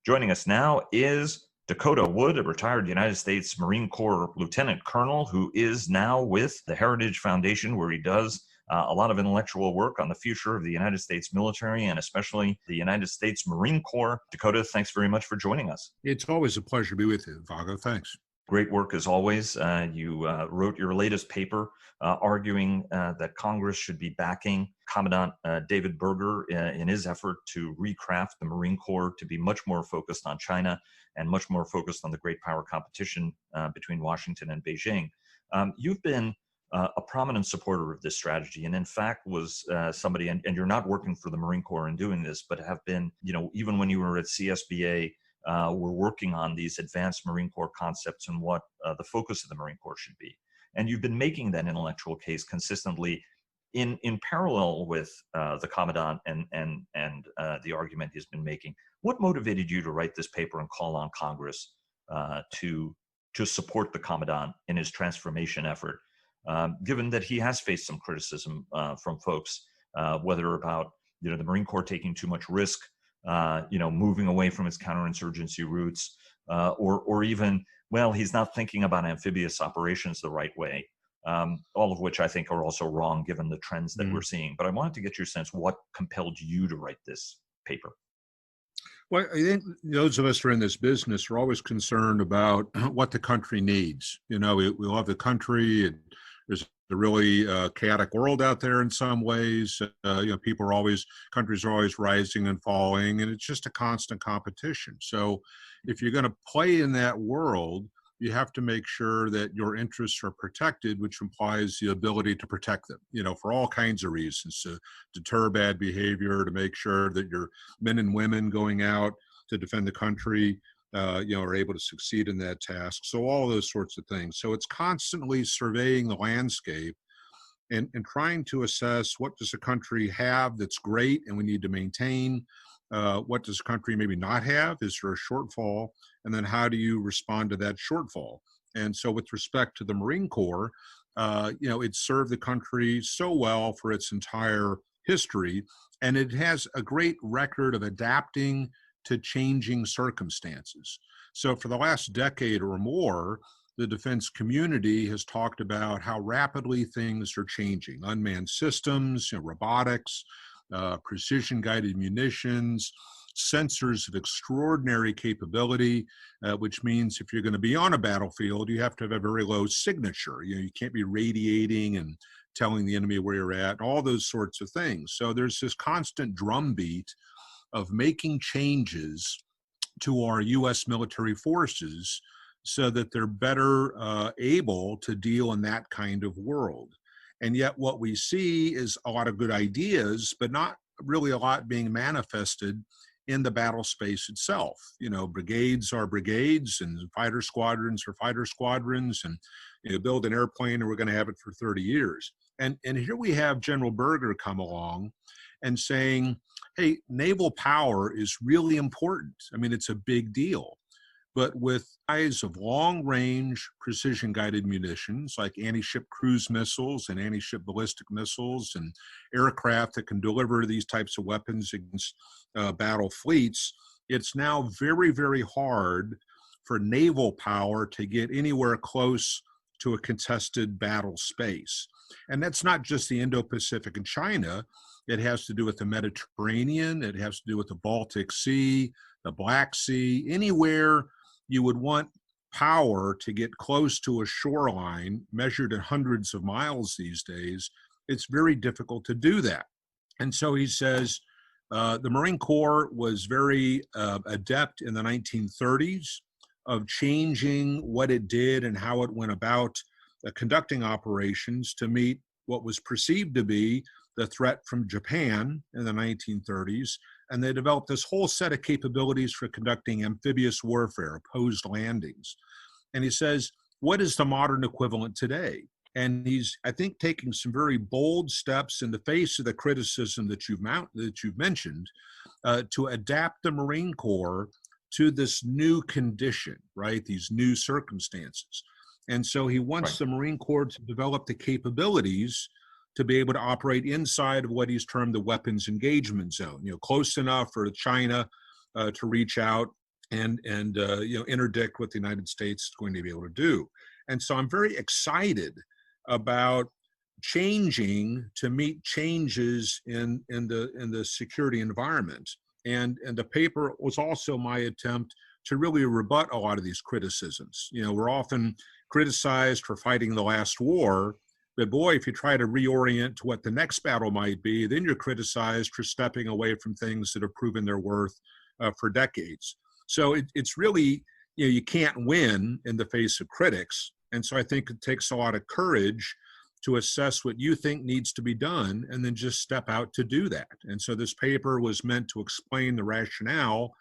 Joining us now is Dakota Wood, a retired United States Marine Corps Lieutenant Colonel who is now with the Heritage Foundation, where he does a lot of intellectual work on the future of the United States military and especially the United States Marine Corps. Dakota, thanks very much for joining us. It's always a pleasure to be with you, Vago. Thanks. Great work as always. You wrote your latest paper arguing that Congress should be backing Commandant David Berger in his effort to recraft the Marine Corps to be much more focused on China and much more focused on the great power competition between Washington and Beijing. You've been a prominent supporter of this strategy, and in fact was somebody, and you're not working for the Marine Corps in doing this, but have been, even when you were at CSBA, we're working on these advanced Marine Corps concepts and what the focus of the Marine Corps should be. And you've been making that intellectual case consistently in parallel with the Commandant and the argument he's been making. What motivated you to write this paper and call on Congress to support the Commandant in his transformation effort, given that he has faced some criticism from folks, whether about the Marine Corps taking too much risk, moving away from its counterinsurgency roots, or even, he's not thinking about amphibious operations the right way, all of which I think are also wrong given the trends that we're seeing. But I wanted to get your sense, what compelled you to write this paper? Well, I think those of us who are in this business are always concerned about what the country needs. We love the country. There's a really chaotic world out there in some ways. Countries are always rising and falling, and it's just a constant competition. So if you're going to play in that world, you have to make sure that your interests are protected, which implies the ability to protect them, for all kinds of reasons, to deter bad behavior, to make sure that your men and women going out to defend the country are able to succeed in that task. So all those sorts of things. So it's constantly surveying the landscape and trying to assess, what does a country have that's great and we need to maintain? What does a country maybe not have? Is there a shortfall? And then how do you respond to that shortfall? And so with respect to the Marine Corps, it served the country so well for its entire history, and it has a great record of adapting to changing circumstances. So for the last decade or more, the defense community has talked about how rapidly things are changing. Unmanned systems, robotics, precision-guided munitions, sensors of extraordinary capability, which means if you're going to be on a battlefield, you have to have a very low signature. You can't be radiating and telling the enemy where you're at, all those sorts of things. So there's this constant drumbeat of making changes to our U.S. military forces so that they're better able to deal in that kind of world. And yet what we see is a lot of good ideas, but not really a lot being manifested in the battle space itself. Brigades are brigades and fighter squadrons are fighter squadrons, and build an airplane and we're going to have it for 30 years. And here we have General Berger come along and saying, hey, naval power is really important. I mean, it's a big deal. But with eyes of long-range precision-guided munitions like anti-ship cruise missiles and anti-ship ballistic missiles and aircraft that can deliver these types of weapons against battle fleets, it's now very, very hard for naval power to get anywhere close to a contested battle space. And that's not just the Indo-Pacific and China. It has to do with the Mediterranean. It has to do with the Baltic Sea, the Black Sea, anywhere you would want power to get close to a shoreline measured in hundreds of miles these days. It's very difficult to do that. And so he says the Marine Corps was very adept in the 1930s of changing what it did and how it went about conducting operations to meet what was perceived to be the threat from Japan in the 1930s. And they developed this whole set of capabilities for conducting amphibious warfare, opposed landings. And he says, what is the modern equivalent today? And he's, I think, taking some very bold steps in the face of the criticism that you've mentioned to adapt the Marine Corps to this new condition, right? These new circumstances. And so he wants the Marine Corps to develop the capabilities to be able to operate inside of what he's termed the weapons engagement zone, close enough for China to reach out and interdict what the United States is going to be able to do. And so I'm very excited about changing to meet changes in the security environment. And the paper was also my attempt to really rebut a lot of these criticisms. We're often criticized for fighting the last war, but boy, if you try to reorient to what the next battle might be, then you're criticized for stepping away from things that have proven their worth for decades. So it's really, you can't win in the face of critics. And so I think it takes a lot of courage to assess what you think needs to be done and then just step out to do that. And so this paper was meant to explain the rationale,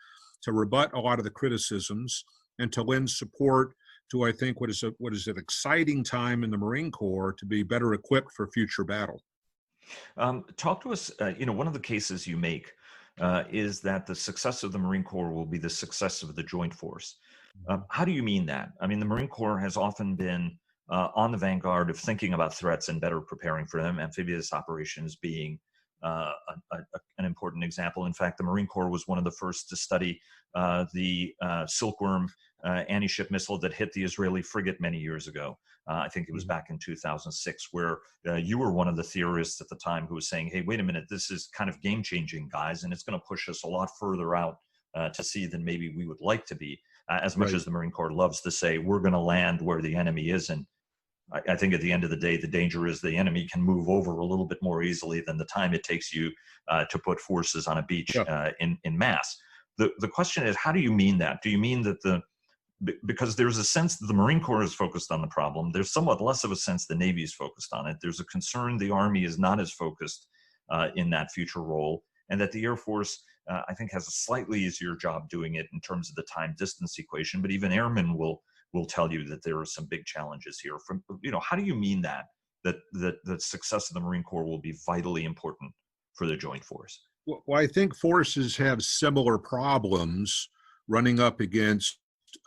to rebut a lot of the criticisms, and to lend support to, I think, what is an exciting time in the Marine Corps to be better equipped for future battle. Talk to us, one of the cases you make is that the success of the Marine Corps will be the success of the joint force. How do you mean that? I mean, the Marine Corps has often been on the vanguard of thinking about threats and better preparing for them, amphibious operations being an important example. In fact, the Marine Corps was one of the first to study the Silkworm anti-ship missile that hit the Israeli frigate many years ago. I think it was back in 2006, where you were one of the theorists at the time who was saying, hey, wait a minute, this is kind of game-changing, guys, and it's going to push us a lot further out to sea than maybe we would like to be. As much as the Marine Corps loves to say, we're going to land where the enemy isn't, I think at the end of the day, the danger is the enemy can move over a little bit more easily than the time it takes you to put forces on a beach in mass. The question is, how do you mean that? Do you mean that because there's a sense that the Marine Corps is focused on the problem, there's somewhat less of a sense the Navy is focused on it. There's a concern the Army is not as focused in that future role, and that the Air Force, I think, has a slightly easier job doing it in terms of the time-distance equation, but even airmen will tell you that there are some big challenges here. How do you mean that the success of the Marine Corps will be vitally important for the joint force? Well, I think forces have similar problems running up against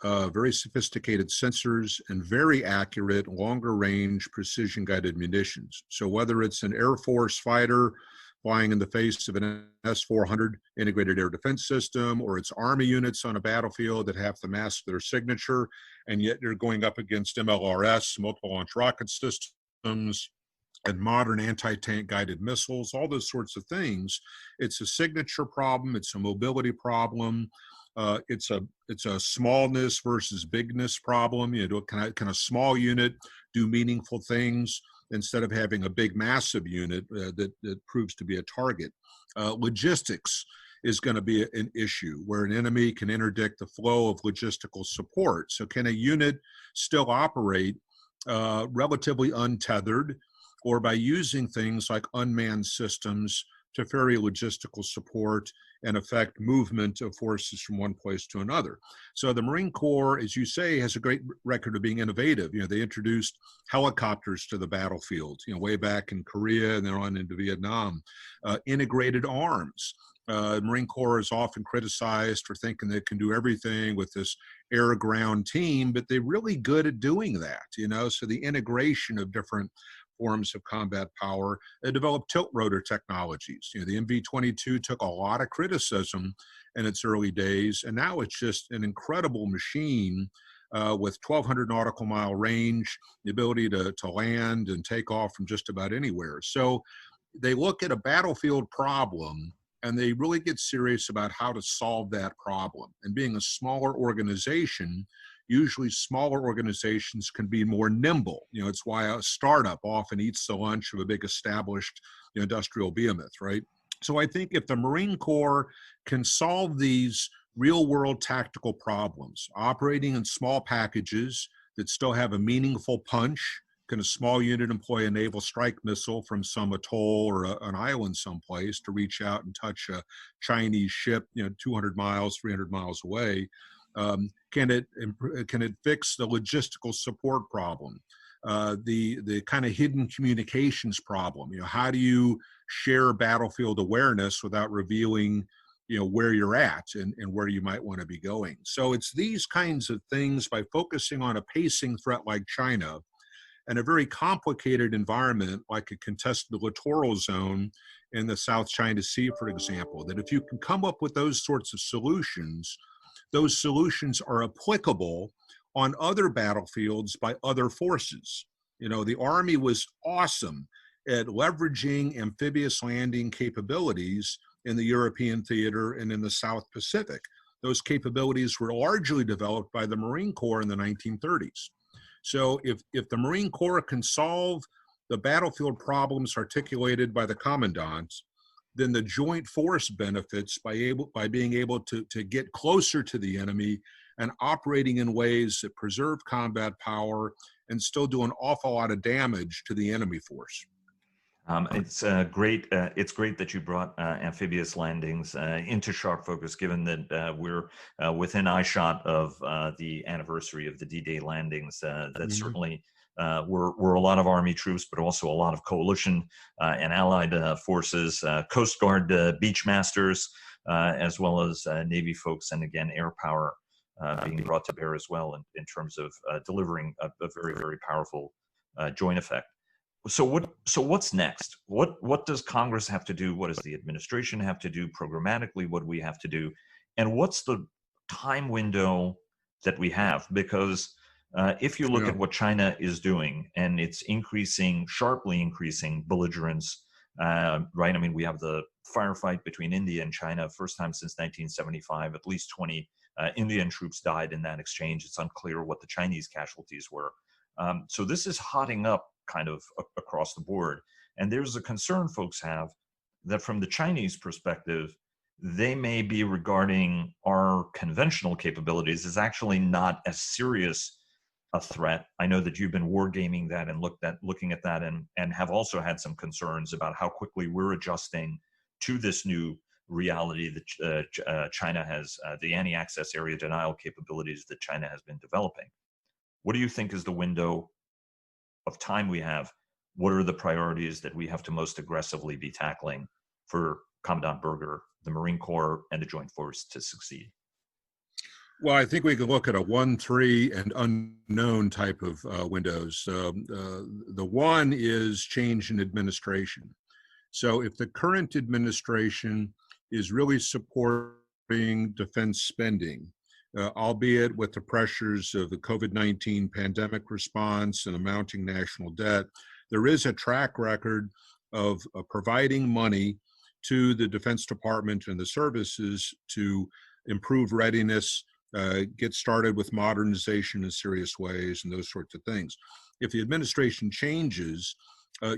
very sophisticated sensors and very accurate, longer range, precision guided munitions. So whether it's an Air Force fighter flying in the face of an S-400 integrated air defense system, or it's Army units on a battlefield that have to mask their signature, and yet you're going up against MLRS, multiple launch rocket systems, and modern anti-tank guided missiles, all those sorts of things. It's a signature problem. It's a mobility problem. It's a smallness versus bigness problem. Can a small unit do meaningful things instead of having a big, massive unit that proves to be a target? Logistics is going to be an issue where an enemy can interdict the flow of logistical support. So can a unit still operate relatively untethered, or by using things like unmanned systems to ferry logistical support and affect movement of forces from one place to another? So the Marine Corps, as you say, has a great record of being innovative. They introduced helicopters to the battlefield, way back in Korea and then on into Vietnam. Integrated arms. The Marine Corps is often criticized for thinking they can do everything with this air-ground team, but they're really good at doing that, so the integration of different forms of combat power. They developed tilt rotor technologies. The MV-22 took a lot of criticism in its early days, and now it's just an incredible machine with 1,200 nautical mile range, the ability to land and take off from just about anywhere. So they look at a battlefield problem and they really get serious about how to solve that problem. And being a smaller organization, usually smaller organizations can be more nimble. It's why a startup often eats the lunch of a big established industrial behemoth, right? So I think if the Marine Corps can solve these real world tactical problems, operating in small packages that still have a meaningful punch, can a small unit employ a naval strike missile from some atoll or an island someplace to reach out and touch a Chinese ship, 200 miles, 300 miles away? Can it fix the logistical support problem, the kind of hidden communications problem? How do you share battlefield awareness without revealing, where you're at and where you might want to be going? So it's these kinds of things, by focusing on a pacing threat like China and a very complicated environment like a contested littoral zone in the South China Sea, for example, that if you can come up with those sorts of solutions, those solutions are applicable on other battlefields by other forces. The Army was awesome at leveraging amphibious landing capabilities in the European theater and in the South Pacific. Those capabilities were largely developed by the Marine Corps in the 1930s. So if the Marine Corps can solve the battlefield problems articulated by the commandants, then the joint force benefits by being able to get closer to the enemy and operating in ways that preserve combat power and still do an awful lot of damage to the enemy force. It's great. It's great that you brought amphibious landings into sharp focus, given that we're within eyeshot of the anniversary of the D-Day landings. That certainly were a lot of Army troops, but also a lot of coalition and allied forces, Coast Guard Beachmasters, as well as Navy folks, and again, air power being brought to bear as well in terms of delivering a very, very powerful joint effect. So what's next? What does Congress have to do? What does the administration have to do programmatically? What do we have to do? And what's the time window that we have? Because if you look at what China is doing, and it's sharply increasing belligerence, right? I mean, we have the firefight between India and China, first time since 1975. At least 20 Indian troops died in that exchange. It's unclear what the Chinese casualties were. So this is hotting up kind of across the board. And there's a concern folks have that from the Chinese perspective, they may be regarding our conventional capabilities as actually not as serious a threat. I know that you've been wargaming that and looking at that and have also had some concerns about how quickly we're adjusting to this new reality that China has, the anti-access area denial capabilities that China has been developing. What do you think is the window of time we have? What are the priorities that we have to most aggressively be tackling for Commandant Berger, the Marine Corps, and the Joint Force to succeed? Well, I think we can look at a 1, 3, and unknown type of windows. The one is change in administration. So if the current administration is really supporting defense spending, albeit with the pressures of the COVID-19 pandemic response and a mounting national debt, there is a track record of providing money to the Defense Department and the services to improve readiness, get started with modernization in serious ways, and those sorts of things. If the administration changes,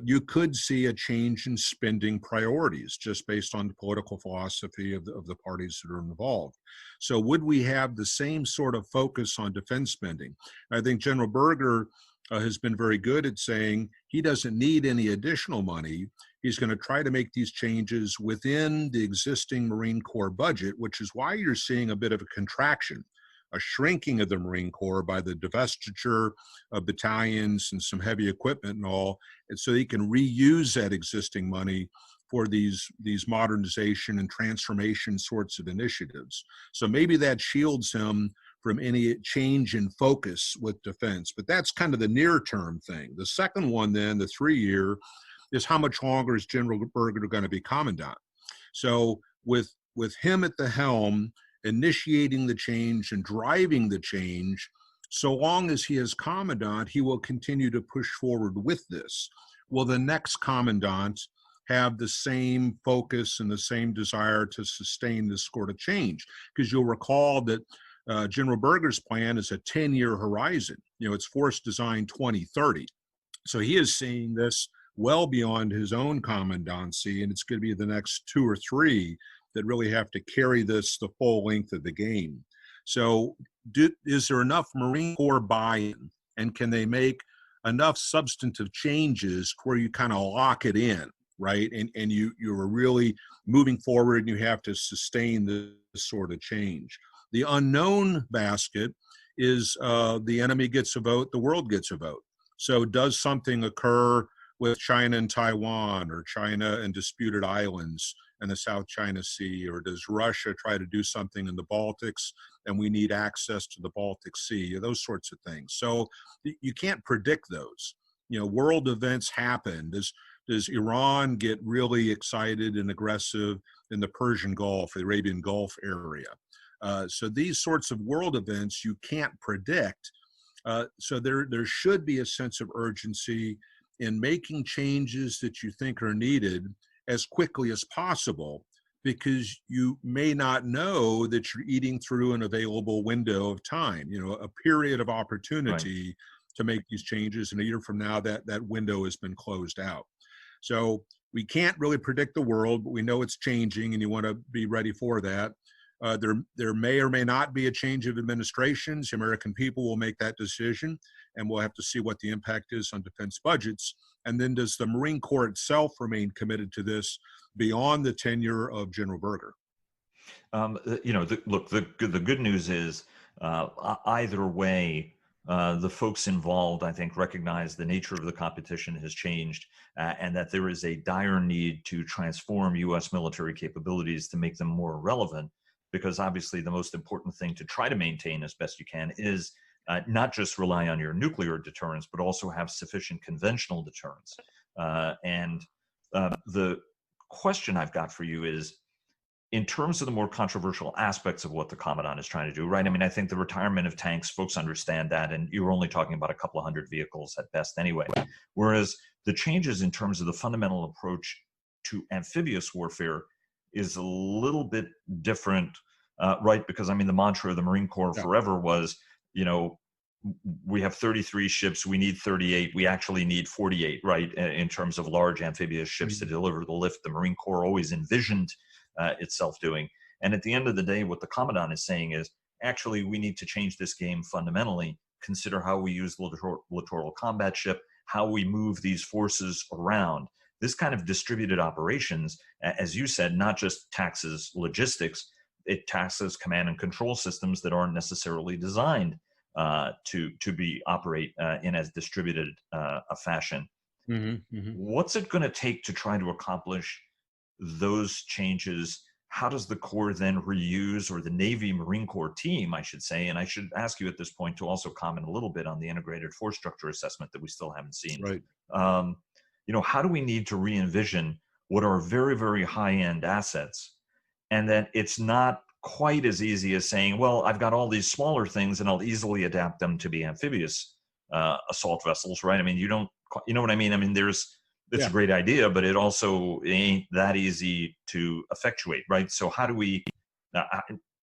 you could see a change in spending priorities just based on the political philosophy of the parties that are involved. So would we have the same sort of focus on defense spending? I think General Berger has been very good at saying he doesn't need any additional money. He's going to try to make these changes within the existing Marine Corps budget, which is why you're seeing a bit of a contraction, a shrinking of the Marine Corps by the divestiture of battalions and some heavy equipment and all, and so he can reuse that existing money for these modernization and transformation sorts of initiatives. So maybe that shields him from any change in focus with defense, but that's kind of the near-term thing. The second one then, the 3-year, is how much longer is General Berger going to be commandant? So with him at the helm, initiating the change and driving the change, so long as he is commandant, he will continue to push forward with this. Will the next commandant have the same focus and the same desire to sustain this sort of change? Because you'll recall that General Berger's plan is a 10-year horizon. It's Force Design 2030. So he is seeing this well beyond his own commandancy, and it's going to be the next 2 or 3 that really have to carry this the full length of the game. So is there enough Marine Corps buy-in, and can they make enough substantive changes where you kind of lock it in, right? And you're really moving forward and you have to sustain this sort of change. The unknown basket is the enemy gets a vote, the world gets a vote. So does something occur with China and Taiwan, or China and disputed islands in the South China Sea, or does Russia try to do something in the Baltics and we need access to the Baltic Sea, those sorts of things. So you can't predict those. World events happen. Does Iran get really excited and aggressive in the Persian Gulf, the Arabian Gulf area? So these sorts of world events you can't predict. So there should be a sense of urgency in making changes that you think are needed as quickly as possible, because you may not know that you're eating through an available window of time, a period of opportunity Right. to make these changes. And a year from now, that window has been closed out. So we can't really predict the world, but we know it's changing, and you want to be ready for that. There may or may not be a change of administrations. The American people will make that decision, and we'll have to see what the impact is on defense budgets. And then does the Marine Corps itself remain committed to this beyond the tenure of General Berger? The good news is either way, the folks involved, I think, recognize the nature of the competition has changed, and that there is a dire need to transform U.S. military capabilities to make them more relevant, because obviously the most important thing to try to maintain as best you can is not just rely on your nuclear deterrence, but also have sufficient conventional deterrence. The question I've got for you is, in terms of the more controversial aspects of what the Commandant is trying to do, right? I mean, I think the retirement of tanks, folks understand that, and you're only talking about a couple of hundred vehicles at best anyway. Whereas the changes in terms of the fundamental approach to amphibious warfare is a little bit different, right? Because I mean, the mantra of the Marine Corps forever was, we have 33 ships, we need 38, we actually need 48, right? In terms of large amphibious ships to deliver the lift the Marine Corps always envisioned itself doing. And at the end of the day, what the Commandant is saying is, actually, we need to change this game fundamentally, consider how we use littoral combat ship, how we move these forces around. This kind of distributed operations, as you said, not just taxes logistics, it taxes command and control systems that aren't necessarily designed to operate in as distributed a fashion. What's it going to take to try to accomplish those changes? How does the Corps then reuse, or the Navy Marine Corps team, I should say, and I should ask you at this point to also comment a little bit on the integrated force structure assessment that we still haven't seen. Right. How do we need to re-envision what are very, very high-end assets, and that it's not quite as easy as saying, well, I've got all these smaller things and I'll easily adapt them to be amphibious assault vessels, right? I mean, you know what I mean? I mean, it's a great idea, but it also ain't that easy to effectuate, right? So how do we,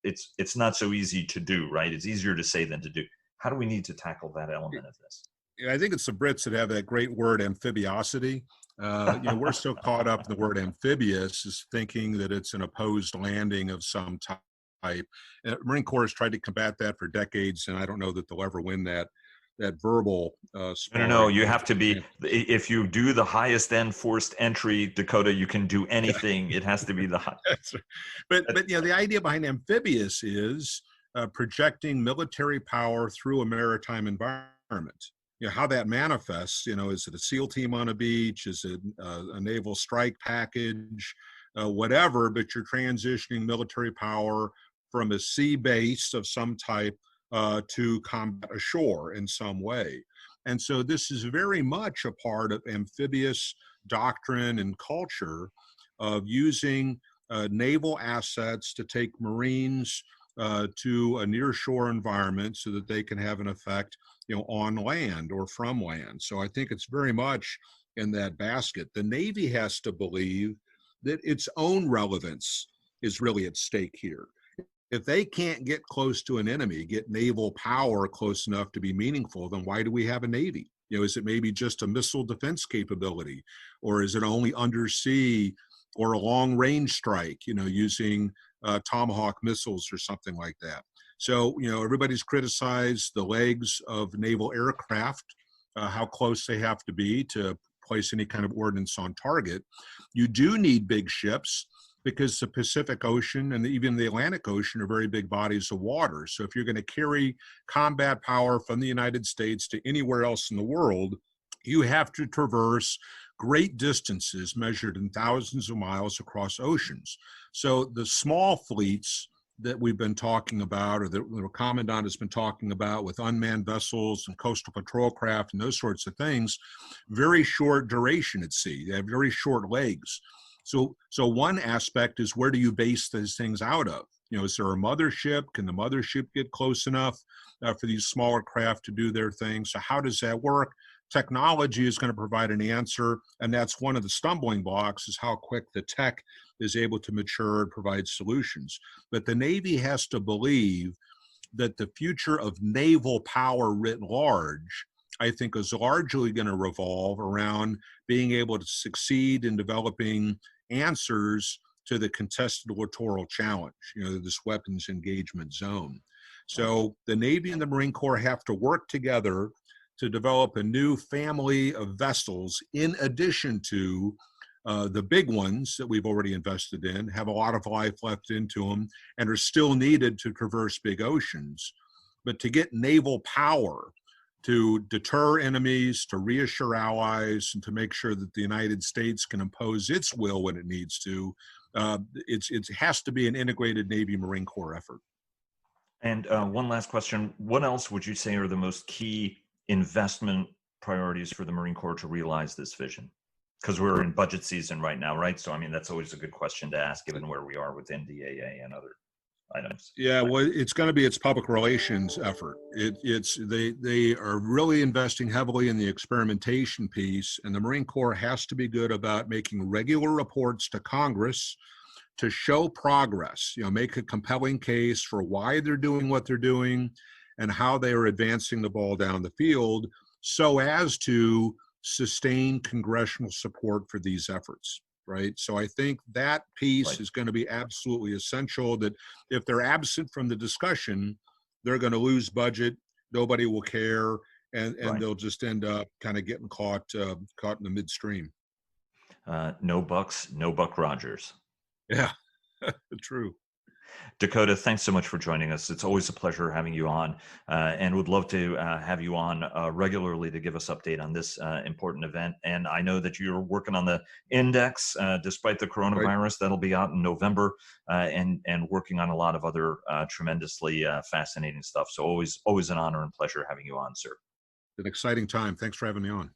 it's not so easy to do, right? It's easier to say than to do. How do we need to tackle that element of this? I think it's the Brits that have that great word amphibiosity. We're so caught up in the word amphibious as thinking that it's an opposed landing of some type. Marine Corps has tried to combat that for decades, and I don't know that they'll ever win that verbal No, you have to be, if you do the highest end forced entry, Dakota, you can do anything. It has to be the high. But the idea behind amphibious is projecting military power through a maritime environment. How that manifests, is it a SEAL team on a beach? Is it a naval strike package? Whatever, but you're transitioning military power from a sea base of some type to combat ashore in some way. And so this is very much a part of amphibious doctrine and culture of using naval assets to take Marines to a nearshore environment so that they can have an effect, on land or from land. So I think it's very much in that basket. The Navy has to believe that its own relevance is really at stake here. If they can't get close to an enemy, get naval power close enough to be meaningful, then why do we have a Navy? Is it maybe just a missile defense capability, or is it only undersea or a long range strike, using Tomahawk missiles or something like that? So, everybody's criticized the legs of naval aircraft, how close they have to be to place any kind of ordnance on target. You do need big ships, because the Pacific Ocean and even the Atlantic Ocean are very big bodies of water. So if you're going to carry combat power from the United States to anywhere else in the world, you have to traverse great distances measured in thousands of miles across oceans. So the small fleets that we've been talking about, or that the Commandant has been talking about, with unmanned vessels and coastal patrol craft and those sorts of things, very short duration at sea. They have very short legs. So one aspect is, where do you base these things out of? Is there a mothership? Can the mothership get close enough for these smaller craft to do their thing? So how does that work? Technology is going to provide an answer, and that's one of the stumbling blocks, is how quick the tech is able to mature and provide solutions. But the Navy has to believe that the future of naval power writ large, I think, is largely going to revolve around being able to succeed in developing answers to the contested littoral challenge, this weapons engagement zone. So the Navy and the Marine Corps have to work together to develop a new family of vessels, in addition to the big ones that we've already invested in, have a lot of life left into them, and are still needed to traverse big oceans. But to get naval power to deter enemies, to reassure allies, and to make sure that the United States can impose its will when it needs to, it has to be an integrated Navy Marine Corps effort. And one last question. What else would you say are the most key investment priorities for the Marine Corps to realize this vision? Because we're in budget season right now, right? So, I mean, that's always a good question to ask, given where we are with NDAA and other items. Yeah, well, it's going to be its public relations effort. They are really investing heavily in the experimentation piece, and the Marine Corps has to be good about making regular reports to Congress to show progress, make a compelling case for why they're doing what they're doing and how they are advancing the ball down the field, so as to sustain congressional support for these efforts, right? So I think that piece is going to be absolutely essential, that if they're absent from the discussion, they're going to lose budget, nobody will care, and they'll just end up kind of getting caught in the midstream. No Bucks, no Buck Rogers. Yeah, true. Dakota, thanks so much for joining us. It's always a pleasure having you on, and would love to have you on regularly to give us update on this important event. And I know that you're working on the index, despite the coronavirus. Right. That'll be out in November, and working on a lot of other tremendously fascinating stuff. So always an honor and pleasure having you on, sir. An exciting time. Thanks for having me on.